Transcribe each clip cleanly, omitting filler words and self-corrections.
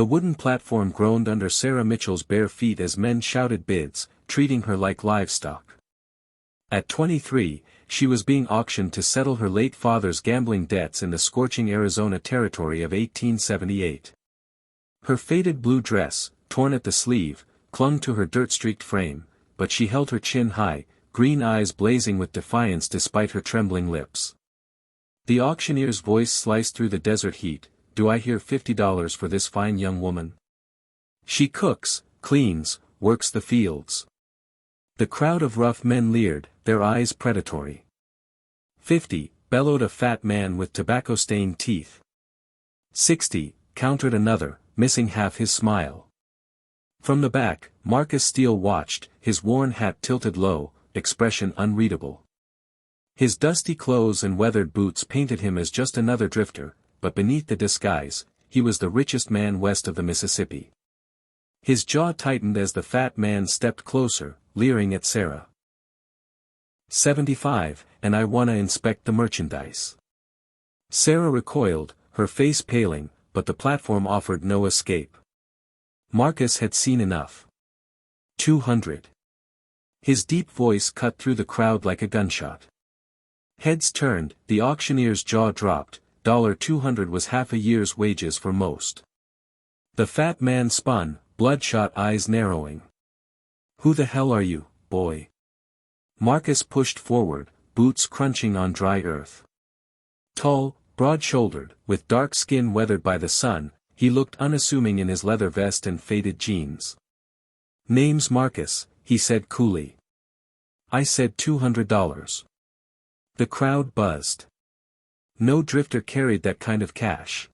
The wooden platform groaned under Sarah Mitchell's bare feet as men shouted bids, treating her like livestock. At 23, she was being auctioned to settle her late father's gambling debts in the scorching Arizona territory of 1878. Her faded blue dress, torn at the sleeve, clung to her dirt-streaked frame, but she held her chin high, green eyes blazing with defiance despite her trembling lips. The auctioneer's voice sliced through the desert heat. "Do I hear $50 for this fine young woman? She cooks, cleans, works the fields." The crowd of rough men leered, their eyes predatory. "50, bellowed a fat man with tobacco-stained teeth. 60, countered another, missing half his smile. From the back, Marcus Steele watched, his worn hat tilted low, expression unreadable. His dusty clothes and weathered boots painted him as just another drifter, but beneath the disguise, he was the richest man west of the Mississippi. His jaw tightened as the fat man stepped closer, leering at Sarah. 75, and I wanna inspect the merchandise." Sarah recoiled, her face paling, but the platform offered no escape. Marcus had seen enough. 200. His deep voice cut through the crowd like a gunshot. Heads turned, the auctioneer's jaw dropped. $200 was half a year's wages for most. The fat man spun, bloodshot eyes narrowing. "Who the hell are you, boy?" Marcus pushed forward, boots crunching on dry earth. Tall, broad-shouldered, with dark skin weathered by the sun, he looked unassuming in his leather vest and faded jeans. "Name's Marcus," he said coolly. "I said $200. The crowd buzzed. No drifter carried that kind of cash.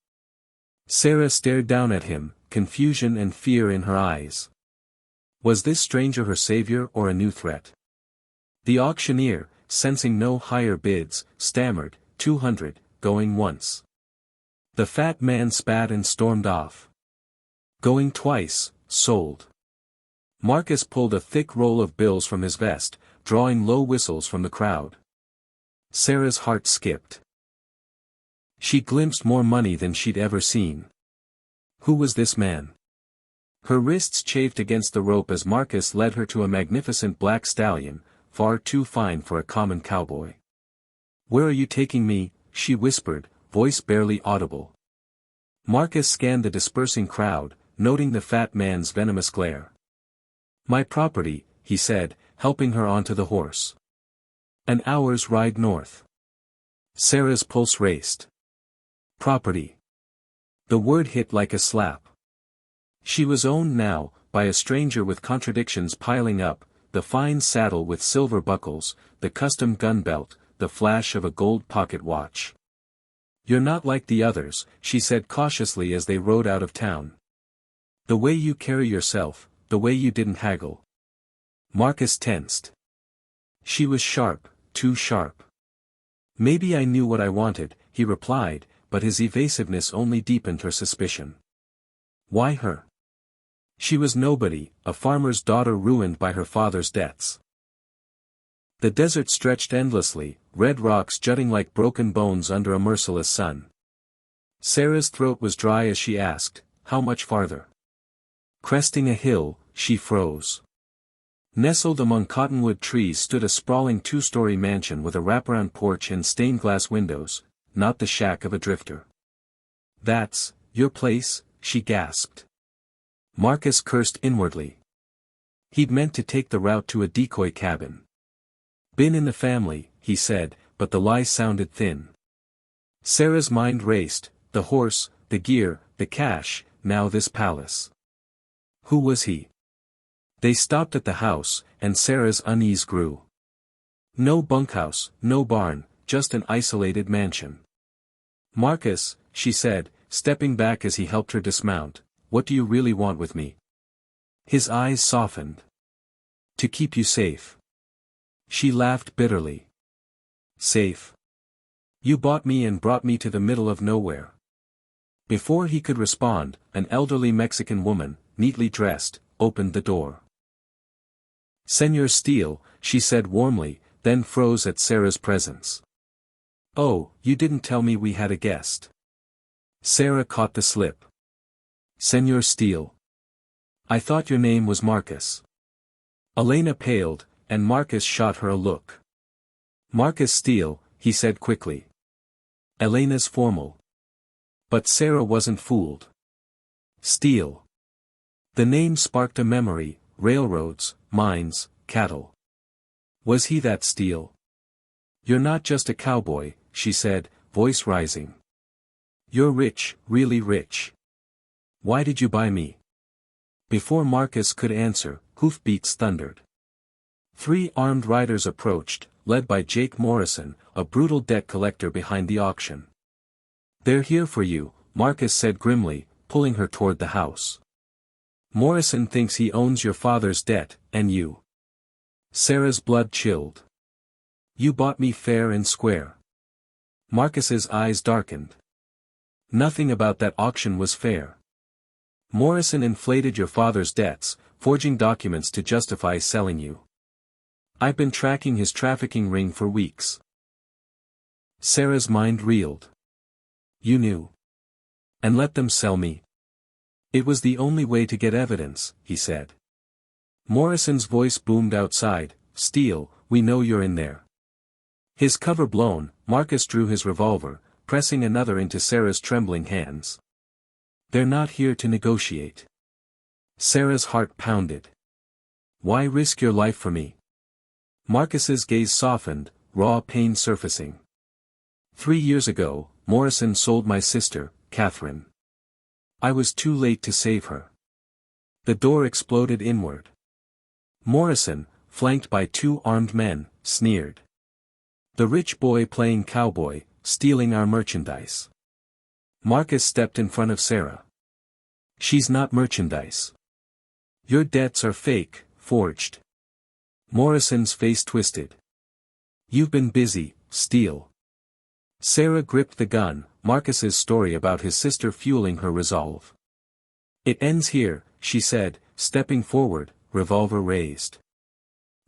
Sarah stared down at him, confusion and fear in her eyes. Was this stranger her savior or a new threat? The auctioneer, sensing no higher bids, stammered, 200, going once. The fat man spat and stormed off. Going twice, sold. Marcus pulled a thick roll of bills from his vest, drawing low whistles from the crowd. Sarah's heart skipped. She glimpsed more money than she'd ever seen. Who was this man? Her wrists chafed against the rope as Marcus led her to a magnificent black stallion, far too fine for a common cowboy. "Where are you taking me?" she whispered, voice barely audible. Marcus scanned the dispersing crowd, noting the fat man's venomous glare. "My property," he said, helping her onto the horse. "An hour's ride north." Sarah's pulse raced. Property. The word hit like a slap. She was owned now, by a stranger with contradictions piling up, the fine saddle with silver buckles, the custom gun belt, the flash of a gold pocket watch. "You're not like the others," she said cautiously as they rode out of town. "The way you carry yourself, the way you didn't haggle." Marcus tensed. She was sharp, too sharp. "Maybe I knew what I wanted," he replied, but his evasiveness only deepened her suspicion. Why her? She was nobody, a farmer's daughter ruined by her father's debts. The desert stretched endlessly, red rocks jutting like broken bones under a merciless sun. Sarah's throat was dry as she asked, "How much farther?" Cresting a hill, she froze. Nestled among cottonwood trees stood a sprawling two-story mansion with a wraparound porch and stained-glass windows, not the shack of a drifter. "That's your place?" she gasped. Marcus cursed inwardly. He'd meant to take the route to a decoy cabin. "Been in the family," he said, but the lie sounded thin. Sarah's mind raced, the horse, the gear, the cash, now this palace. Who was he? They stopped at the house, and Sarah's unease grew. No bunkhouse, no barn, just an isolated mansion. "Marcus," she said, stepping back as he helped her dismount, "what do you really want with me?" His eyes softened. "To keep you safe." She laughed bitterly. "Safe? You bought me and brought me to the middle of nowhere." Before he could respond, an elderly Mexican woman, neatly dressed, opened the door. "Señor Steele," she said warmly, then froze at Sarah's presence. "Oh, you didn't tell me we had a guest." Sarah caught the slip. Senor Steele. I thought your name was Marcus. Elena paled, and Marcus shot her a look. Marcus Steele, he said quickly. Elena's formal. But Sarah wasn't fooled. Steele. The name sparked a memory: railroads, mines, cattle. Was he that Steele? You're not just a cowboy, she said, voice rising. You're rich, really rich. Why did you buy me? Before Marcus could answer, hoofbeats thundered. 3 armed riders approached, led by Jake Morrison, a brutal debt collector behind the auction. They're here for you, Marcus said grimly, pulling her toward the house. Morrison thinks he owns your father's debt, and you. Sarah's blood chilled. You bought me fair and square. Marcus's eyes darkened. Nothing about that auction was fair. Morrison inflated your father's debts, forging documents to justify selling you. I've been tracking his trafficking ring for weeks. Sarah's mind reeled. You knew. And let them sell me. It was the only way to get evidence, he said. Morrison's voice boomed outside, Steele, we know you're in there. His cover blown, Marcus drew his revolver, pressing another into Sarah's trembling hands. They're not here to negotiate. Sarah's heart pounded. Why risk your life for me? Marcus's gaze softened, raw pain surfacing. 3 years ago, Morrison sold my sister, Catherine. I was too late to save her. The door exploded inward. Morrison, flanked by 2 armed men, sneered. The rich boy playing cowboy, stealing our merchandise. Marcus stepped in front of Sarah. She's not merchandise. Your debts are fake, forged. Morrison's face twisted. You've been busy, Steele. Sarah gripped the gun, Marcus's story about his sister fueling her resolve. It ends here, she said, stepping forward, revolver raised.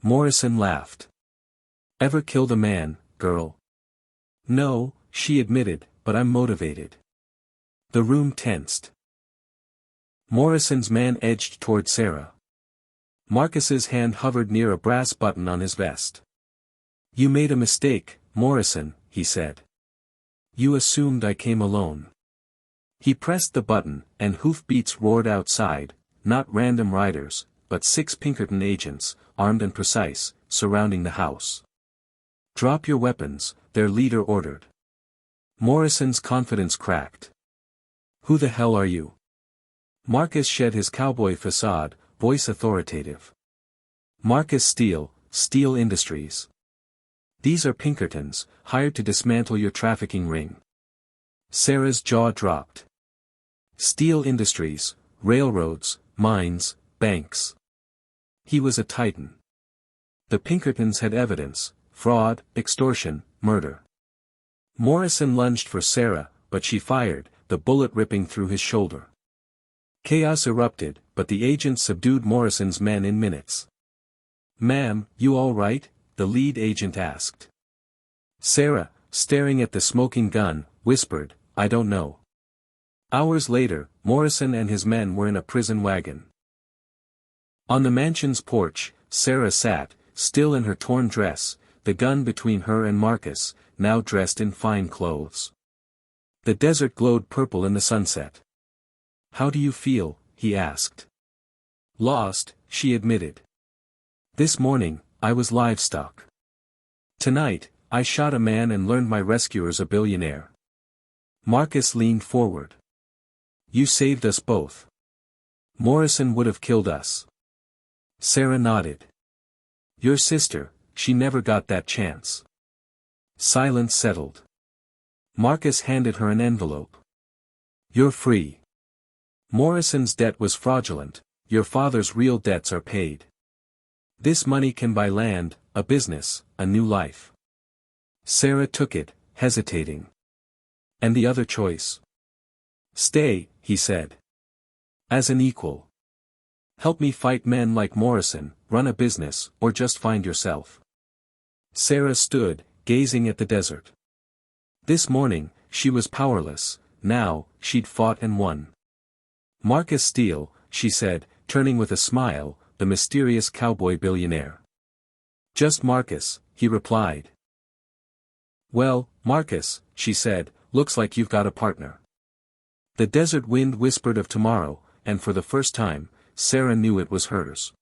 Morrison laughed. Ever killed a man, girl? No, she admitted, but I'm motivated. The room tensed. Morrison's man edged toward Sarah. Marcus's hand hovered near a brass button on his vest. You made a mistake, Morrison, he said. You assumed I came alone. He pressed the button, and hoofbeats roared outside, not random riders, but 6 Pinkerton agents, armed and precise, surrounding the house. Drop your weapons, their leader ordered. Morrison's confidence cracked. Who the hell are you? Marcus shed his cowboy facade, voice authoritative. Marcus Steele, Steele Industries. These are Pinkertons, hired to dismantle your trafficking ring. Sarah's jaw dropped. Steele Industries, railroads, mines, banks. He was a titan. The Pinkertons had evidence: fraud, extortion, murder. Morrison lunged for Sarah, but she fired, the bullet ripping through his shoulder. Chaos erupted, but the agents subdued Morrison's men in minutes. Ma'am, you all right? The lead agent asked. Sarah, staring at the smoking gun, whispered, I don't know. Hours later, Morrison and his men were in a prison wagon. On the mansion's porch, Sarah sat, still in her torn dress, the gun between her and Marcus, now dressed in fine clothes. The desert glowed purple in the sunset. How do you feel? He asked. Lost, she admitted. This morning, I was livestock. Tonight, I shot a man and learned my rescuer's a billionaire. Marcus leaned forward. You saved us both. Morrison would have killed us. Sarah nodded. Your sister, she never got that chance. Silence settled. Marcus handed her an envelope. You're free. Morrison's debt was fraudulent, your father's real debts are paid. This money can buy land, a business, a new life. Sarah took it, hesitating. And the other choice? Stay, he said. As an equal. Help me fight men like Morrison, run a business, or just find yourself. Sarah stood, gazing at the desert. This morning, she was powerless, now, she'd fought and won. Marcus Steele, she said, turning with a smile, the mysterious cowboy billionaire. Just Marcus, he replied. Well, Marcus, she said, looks like you've got a partner. The desert wind whispered of tomorrow, and for the first time, Sarah knew it was hers.